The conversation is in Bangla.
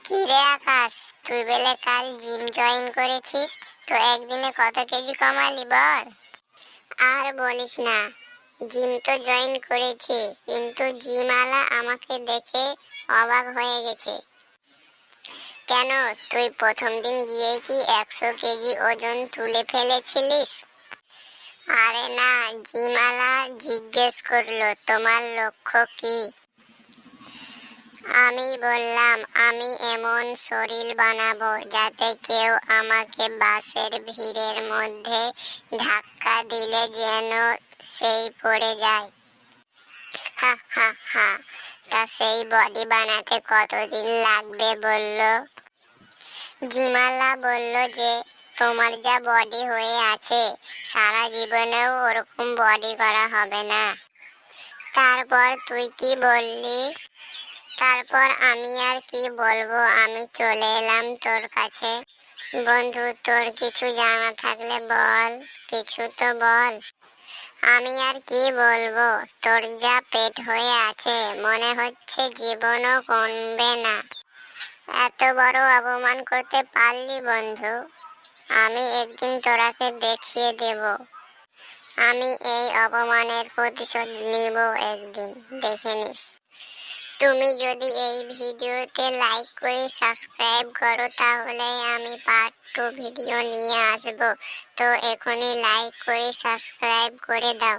কি রে আকাশ, তুই বলে কাল জিম জয়েন করেছিস, তো একদিনে কত কেজি কমালি বল। আর বলিস না, জিম তো জয়েন করেছি, কিন্তু জিমওয়ালা আমাকে দেখে অবাক হয়ে গেছে। কেন, তুই প্রথম দিন গিয়ে কি 100 কেজি ওজন তুলে ফেলেছিলিস? আরে না, জিমওয়ালা জিজ্ঞেস করলো তোমার লক্ষ্য কি। আমি বললাম আমি এমন শরীর বানাবো যাতে কেউ আমাকে বাসের ভিড়ের মধ্যে ধাক্কা দিলে যেন সেই পড়ে যায়। হা হা হা। তা সেই বডি বানাতে কতদিন লাগবে বললো? জিমালা বলল যে তোমার যা বডি হয়ে আছে সারা জীবনেও ওরকম বডি করা হবে না। তারপর তুই কি বললি? তারপর আমি আর কি বলবো, আমি চলে এলাম তোর কাছে। বন্ধু, তোর কিছু জানা থাকলে বল, কিছু তো বল। আমি আর কি বলবো, তোর যা পেট হয়ে আছে মনে হচ্ছে জীবনও কমবে না। এত বড় অপমান করতে পারলি বন্ধু? আমি একদিন তোরাকে দেখিয়ে দেব। আমি এই অপমানের প্রতিশোধ নিব একদিন, দেখে নিস। তুমি যদি এই ভিডিওতে লাইক করে সাবস্ক্রাইব করো তাহলে আমি পার্ট 2 ভিডিও নিয়ে আসব। তো এখনই লাইক করে সাবস্ক্রাইব করে দাও।